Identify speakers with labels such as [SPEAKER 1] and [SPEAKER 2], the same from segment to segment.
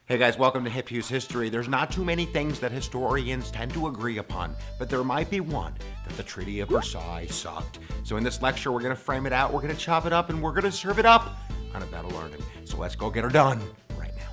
[SPEAKER 1] Hey guys, welcome to Hip Hughes History. There's not too many things that historians tend to agree upon, but there might be one, that the Treaty of Versailles sucked. So in this lecture, we're going to frame it out, we're going to chop it up, and we're going to serve it up on a bed of learning. So let's go get her done right now.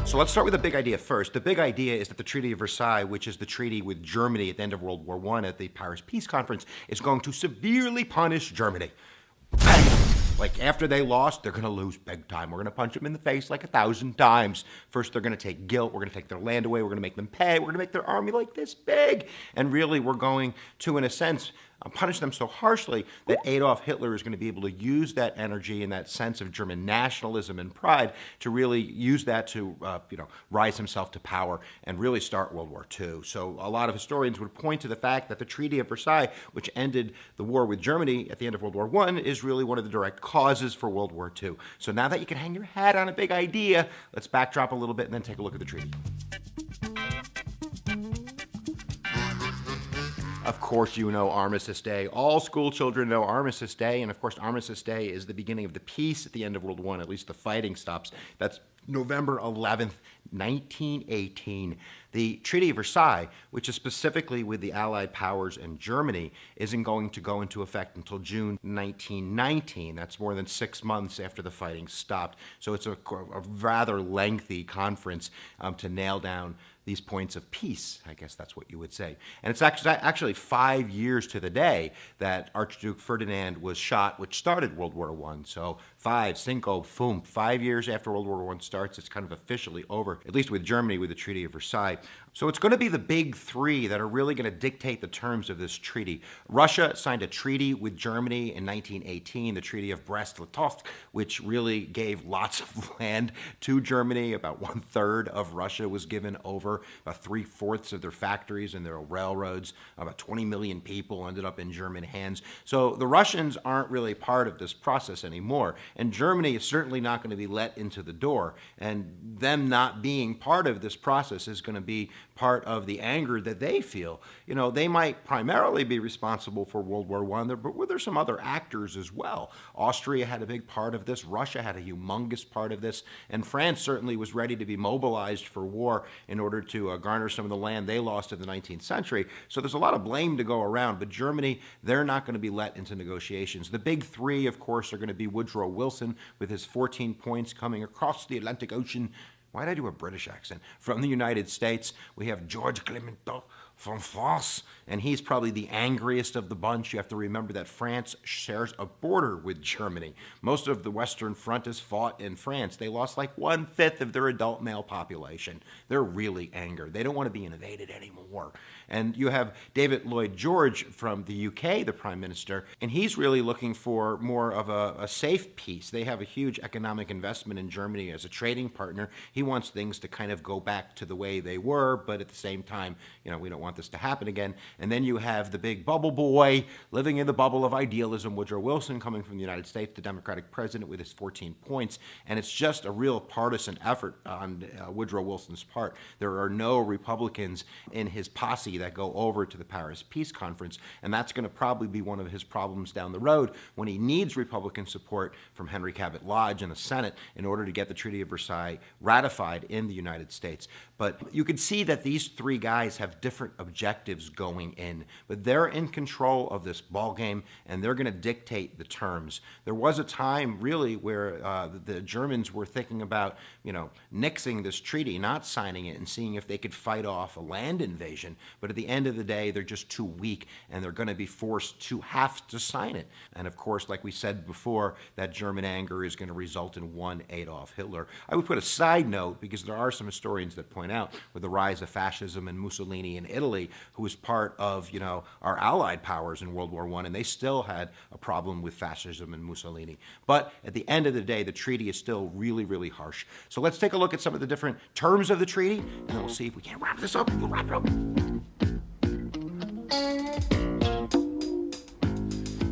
[SPEAKER 1] So let's start with the big idea first. The big idea is that the Treaty of Versailles, which is the treaty with Germany at the end of World War I at the Paris Peace Conference, is going to severely punish Germany. Bam! Like, after they lost, they're going to lose big time. We're going to punch them in the face like 1,000 times. First, they're going to take guilt. We're going to take their land away. We're going to make them pay. We're going to make their army like this big. And really, we're going to, in a sense, punish them so harshly that Adolf Hitler is going to be able to use that energy and that sense of German nationalism and pride to really use that to, rise himself to power and really start World War II. So a lot of historians would point to the fact that the Treaty of Versailles, which ended the war with Germany at the end of World War I, is really one of the direct causes for World War II. So now that you can hang your hat on a big idea, let's backdrop a little bit and then take a look at the treaty. Of course, you know Armistice Day. All school children know Armistice Day, and of course, Armistice Day is the beginning of the peace at the end of World War I. At least the fighting stops. That's November 11th, 1918. The Treaty of Versailles, which is specifically with the Allied powers and Germany, isn't going to go into effect until June 1919. That's more than 6 months after the fighting stopped. So it's a rather lengthy conference to nail down these points of peace, I guess that's what you would say. And it's actually 5 years to the day that Archduke Ferdinand was shot, which started World War I. So 5 years after World War I starts, it's kind of officially over, at least with Germany, with the Treaty of Versailles. So it's going to be the big three that are really going to dictate the terms of this treaty. Russia signed a treaty with Germany in 1918, the Treaty of Brest-Litovsk, which really gave lots of land to Germany. About 1/3 of Russia was given over, about 3/4 of their factories and their railroads. About 20 million people ended up in German hands. So the Russians aren't really part of this process anymore. And Germany is certainly not going to be let into the door. And them not being part of this process is going to be part of the anger that they feel. You know, they might primarily be responsible for World War I, but there's some other actors as well. Austria had a big part of this. Russia had a humongous part of this. And France certainly was ready to be mobilized for war in order to garner some of the land they lost in the 19th century. So there's a lot of blame to go around. But Germany, they're not going to be let into negotiations. The big three, of course, are going to be Woodrow Wilson with his 14 points coming across the Atlantic Ocean. Why did I do a British accent? From the United States, we have George Clemenceau from France, and he's probably the angriest of the bunch. You have to remember that France shares a border with Germany. Most of the Western Front is fought in France. They lost like 1/5 of their adult male population. They're really angry. They don't want to be invaded anymore. And you have David Lloyd George from the UK, the Prime Minister, and he's really looking for more of a safe peace. They have a huge economic investment in Germany as a trading partner. He wants things to kind of go back to the way they were, but at the same time, we don't want this to happen again. And then you have the big bubble boy living in the bubble of idealism, Woodrow Wilson, coming from the United States, the Democratic president with his 14 points. And it's just a real partisan effort on Woodrow Wilson's part. There are no Republicans in his posse that go over to the Paris Peace Conference. And that's going to probably be one of his problems down the road when he needs Republican support from Henry Cabot Lodge in the Senate in order to get the Treaty of Versailles ratified in the United States. But you can see that these three guys have different objectives going in, but they're in control of this ball game and they're going to dictate the terms. There was a time really where the Germans were thinking about, nixing this treaty, not signing it and seeing if they could fight off a land invasion. But at the end of the day, they're just too weak and they're going to be forced to have to sign it. And of course, like we said before, that German anger is going to result in one Adolf Hitler. I would put a side note, because there are some historians that point out with the rise of fascism and Mussolini in Italy, who was part of, our Allied powers in World War I, and they still had a problem with fascism and Mussolini. But at the end of the day, the treaty is still really, really harsh. So let's take a look at some of the different terms of the treaty, and then we'll see if we can wrap this up. We'll wrap it up.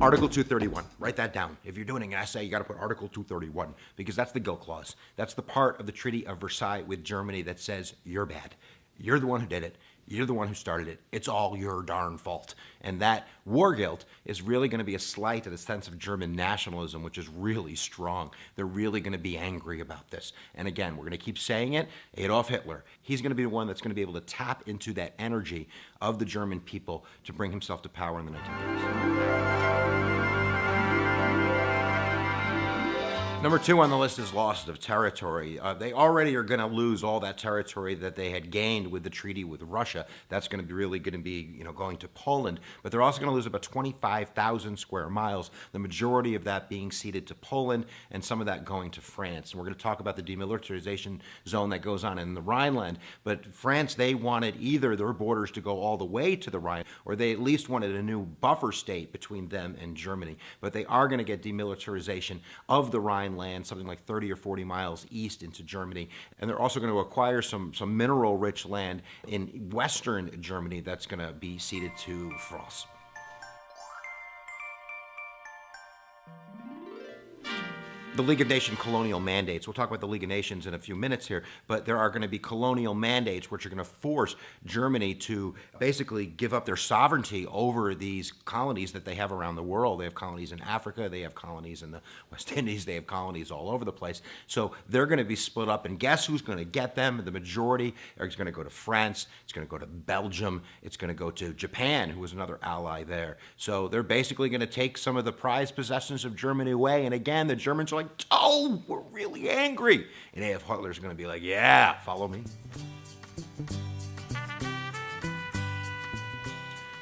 [SPEAKER 1] Article 231, write that down. If you're doing an essay, you got to put Article 231, because that's the guilt clause. That's the part of the Treaty of Versailles with Germany that says you're bad. You're the one who did it. You're the one who started it. It's all your darn fault. And that war guilt is really going to be a slight at the sense of German nationalism, which is really strong. They're really going to be angry about this. And again, we're going to keep saying it. Adolf Hitler, he's going to be the one that's going to be able to tap into that energy of the German people to bring himself to power in the 1930s. Number 2 on the list is loss of territory. They already are going to lose all that territory that they had gained with the treaty with Russia. That's going to be really going to be, going to Poland. But they're also going to lose about 25,000 square miles, the majority of that being ceded to Poland and some of that going to France. And we're going to talk about the demilitarization zone that goes on in the Rhineland. But France, they wanted either their borders to go all the way to the Rhine, or they at least wanted a new buffer state between them and Germany. But they are going to get demilitarization of the Rhine land, something like 30 or 40 miles east into Germany. And they're also going to acquire some mineral-rich land in western Germany that's going to be ceded to France. The League of Nations colonial mandates. We'll talk about the League of Nations in a few minutes here, but there are going to be colonial mandates which are going to force Germany to basically give up their sovereignty over these colonies that they have around the world. They have colonies in Africa, they have colonies in the West Indies, they have colonies all over the place. So they're going to be split up, and guess who's going to get them? The majority is going to go to France, it's going to go to Belgium, it's going to go to Japan, who was another ally there. So they're basically going to take some of the prized possessions of Germany away, and again, the Germans are like, oh, we're really angry. And Adolf Hitler's going to be like, yeah, follow me.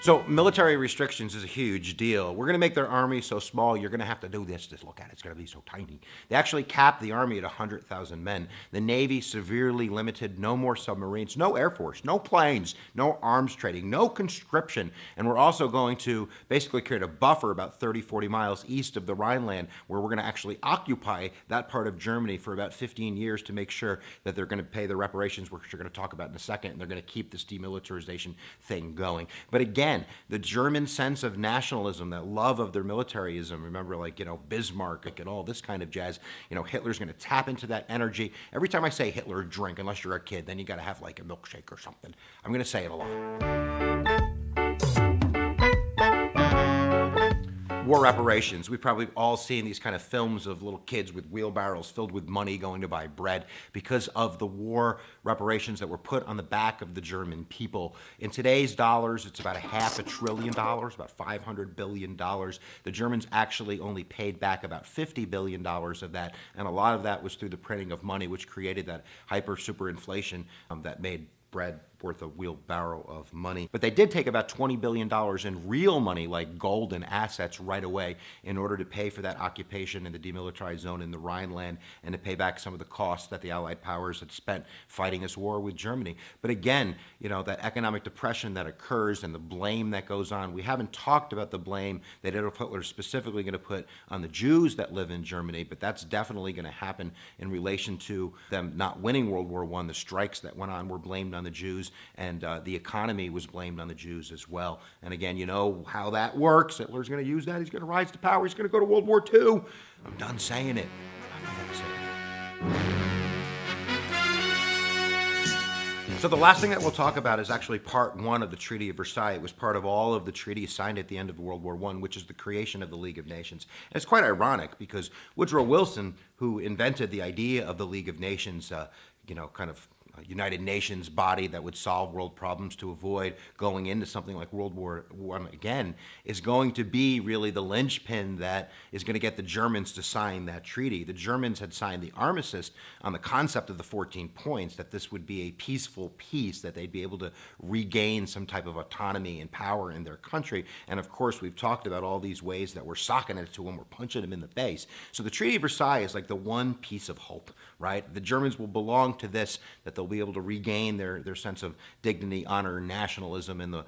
[SPEAKER 1] So military restrictions is a huge deal. We're going to make their army so small, you're going to have to do this. Just look at it. It's going to be so tiny. They actually capped the army at 100,000 men. The Navy severely limited. No more submarines, no Air Force, no planes, no arms trading, no conscription. And we're also going to basically create a buffer about 30, 40 miles east of the Rhineland where we're going to actually occupy that part of Germany for about 15 years to make sure that they're going to pay the reparations, which we're going to talk about in a second, and they're going to keep this demilitarization thing going. But again, the German sense of nationalism, that love of their militarism, remember, Bismarck and all this kind of jazz, Hitler's going to tap into that energy. Every time I say Hitler, drink, unless you're a kid, then you got to have like a milkshake or something. I'm going to say it a lot. War reparations. We've probably all seen these kind of films of little kids with wheelbarrows filled with money going to buy bread because of the war reparations that were put on the back of the German people. In today's dollars, it's about $500 billion, about $500 billion. The Germans actually only paid back about $50 billion of that, and a lot of that was through the printing of money, which created that hyper-superinflation that made bread worth a wheelbarrow of money. But they did take about $20 billion in real money, like gold and assets, right away in order to pay for that occupation in the demilitarized zone in the Rhineland and to pay back some of the costs that the Allied powers had spent fighting this war with Germany. But again, that economic depression that occurs and the blame that goes on, we haven't talked about the blame that Adolf Hitler is specifically going to put on the Jews that live in Germany, but that's definitely going to happen in relation to them not winning World War I. The strikes that went on were blamed on the Jews, and the economy was blamed on the Jews as well. And again, you know how that works. Hitler's going to use that. He's going to rise to power. He's going to go to World War II. I'm done saying it. I'm not going to say it. So the last thing that we'll talk about is actually part 1 of the Treaty of Versailles. It was part of all of the treaties signed at the end of World War I, which is the creation of the League of Nations. And it's quite ironic because Woodrow Wilson, who invented the idea of the League of Nations, kind of United Nations body that would solve world problems to avoid going into something like World War I again, is going to be really the linchpin that is going to get the Germans to sign that treaty. The Germans had signed the armistice on the concept of the 14 points, that this would be a peaceful peace, that they'd be able to regain some type of autonomy and power in their country. And of course, we've talked about all these ways that we're socking it to them, we're punching them in the face. So the Treaty of Versailles is like the one piece of hope, right? The Germans will belong to this, that they'll be able to regain their sense of dignity, honor, and nationalism, and the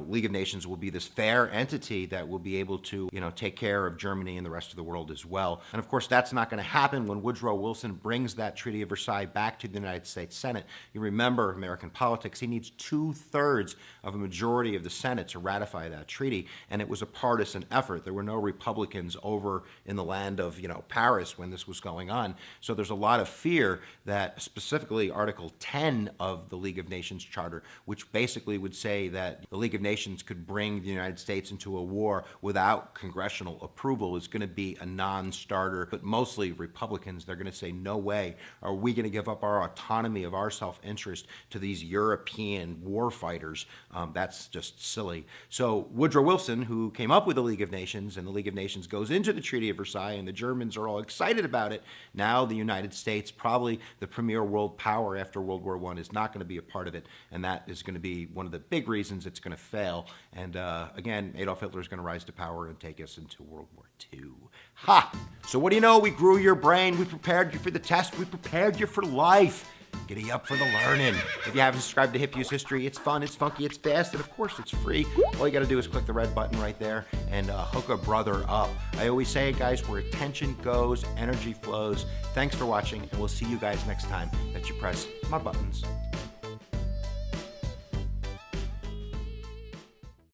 [SPEAKER 1] League of Nations will be this fair entity that will be able to take care of Germany and the rest of the world as well. And of course, that's not going to happen when Woodrow Wilson brings that Treaty of Versailles back to the United States Senate. You remember American politics, he needs 2/3 of a majority of the Senate to ratify that treaty, and it was a partisan effort. There were no Republicans over in the land of Paris when this was going on. So there's a lot of fear that specifically Article 10 of the League of Nations Charter, which basically would say that the League of Nations could bring the United States into a war without congressional approval, is going to be a non-starter. But mostly Republicans, they're going to say, no way are we going to give up our autonomy of our self-interest to these European war fighters. That's just silly. So Woodrow Wilson, who came up with the League of Nations, and the League of Nations goes into the Treaty of Versailles, and the Germans are all excited about it. Now the United States, probably the premier world power after World War I, is not going to be a part of it, and that is going to be one of the big reasons it's going to fail. And again, Adolf Hitler is going to rise to power and take us into World War II. Ha! So what do you know? We grew your brain. We prepared you for the test. We prepared you for life. Giddy up for the learning. If you haven't subscribed to Hip Use History, it's fun, it's funky, it's fast, and of course it's free. All you gotta do is click the red button right there and hook a brother up. I always say, guys, where attention goes, energy flows. Thanks for watching, and we'll see you guys next time that you press my buttons.